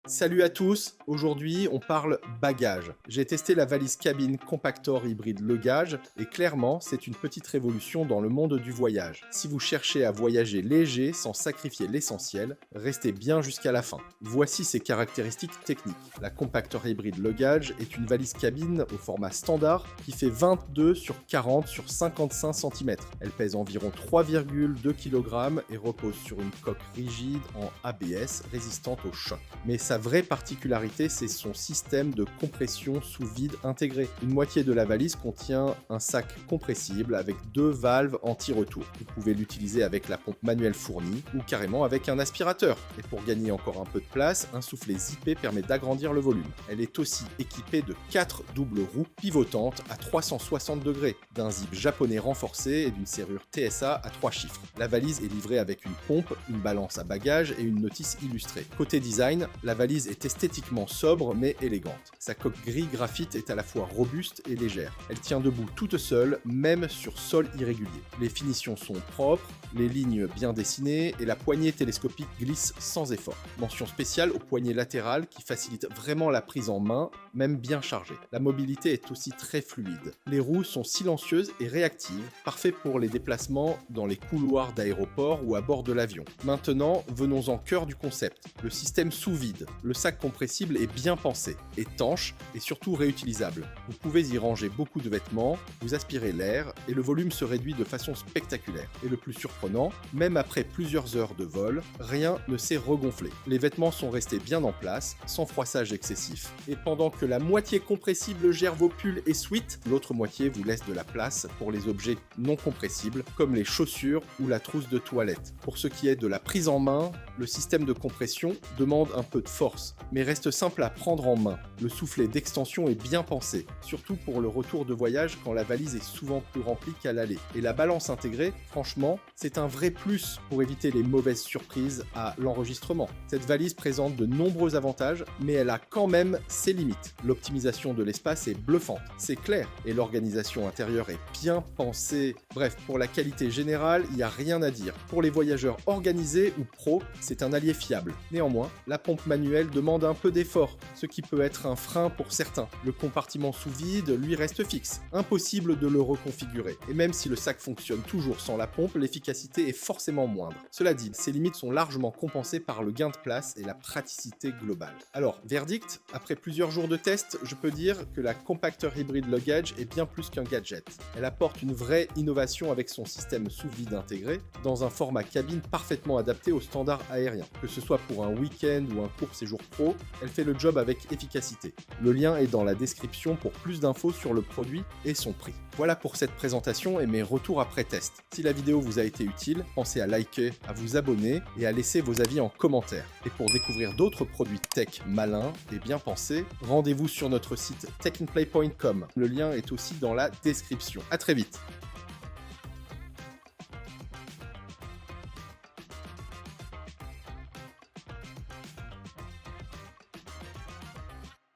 Salut à tous, aujourd'hui on parle bagages. J'ai testé la valise cabine Compactor hybride Legage et clairement c'est une petite révolution dans le monde du voyage. Si vous cherchez à voyager léger sans sacrifier l'essentiel, restez bien jusqu'à la fin. Voici ses caractéristiques techniques. La Compactor hybride Legage est une valise cabine au format standard qui fait 22 sur 40 sur 55 cm. Elle pèse environ 3,2 kg et repose sur une coque rigide en ABS résistante au choc. Mais sa vraie particularité, c'est son système de compression sous vide intégré. Une moitié de la valise contient un sac compressible avec 2 valves anti-retour. Vous pouvez l'utiliser avec la pompe manuelle fournie ou carrément avec un aspirateur. Et pour gagner encore un peu de place, un soufflet zippé permet d'agrandir le volume. Elle est aussi équipée de 4 doubles roues pivotantes à 360 degrés, d'un zip japonais renforcé et d'une serrure TSA à 3 chiffres. La valise est livrée avec une pompe, une balance à bagages et une notice illustrée. Côté design, la valise est esthétiquement sobre mais élégante. Sa coque gris graphite est à la fois robuste et légère. Elle tient debout toute seule, même sur sol irrégulier. Les finitions sont propres, les lignes bien dessinées et la poignée télescopique glisse sans effort. Mention spéciale au poignet latéral qui facilite vraiment la prise en main, même bien chargée. La mobilité est aussi très fluide. Les roues sont silencieuses et réactives, parfait pour les déplacements dans les couloirs d'aéroport ou à bord de l'avion. Maintenant, venons en cœur du concept, le système sous vide. Le sac compressible est bien pensé, étanche et surtout réutilisable. Vous pouvez y ranger beaucoup de vêtements, vous aspirez l'air et le volume se réduit de façon spectaculaire. Et le plus surprenant, même après plusieurs heures de vol, rien ne s'est regonflé. Les vêtements sont restés bien en place, sans froissage excessif. Et pendant que la moitié compressible gère vos pulls et sweats, l'autre moitié vous laisse de la place pour les objets non compressibles, comme les chaussures ou la trousse de toilette. Pour ce qui est de la prise en main, le système de compression demande un peu de force, mais reste simple à prendre en main. Le soufflet d'extension est bien pensé, surtout pour le retour de voyage quand la valise est souvent plus remplie qu'à l'aller. Et la balance intégrée, franchement, c'est un vrai plus pour éviter les mauvaises surprises à l'enregistrement. Cette valise présente de nombreux avantages, mais elle a quand même ses limites. L'optimisation de l'espace est bluffante, c'est clair, et l'organisation intérieure est bien pensée. Bref, pour la qualité générale, il n'y a rien à dire. Pour les voyageurs organisés ou pros, c'est un allié fiable. Néanmoins, la pompe manuelle demande un peu d'effort, ce qui peut être un frein pour certains. Le compartiment sous vide, lui, reste fixe. Impossible de le reconfigurer. Et même si le sac fonctionne toujours sans la pompe, l'efficacité est forcément moindre. Cela dit, ces limites sont largement compensées par le gain de place et la praticité globale. Alors, verdict, après plusieurs jours de test, je peux dire que la Compactor Hybrid Legage est bien plus qu'un gadget. Elle apporte une vraie innovation avec son système sous vide intégré, dans un format cabine parfaitement adapté aux standards aériens. Que ce soit pour un week-end ou un court séjour pro, elle fait le job avec efficacité. Le lien est dans la description pour plus d'infos sur le produit et son prix. Voilà pour cette présentation et mes retours après test. Si la vidéo vous a été utile, pensez à liker, à vous abonner et à laisser vos avis en commentaire. Et pour découvrir d'autres produits tech malins et bien pensés, rendez-vous sur notre site techandplay.com. Le lien est aussi dans la description. À très vite.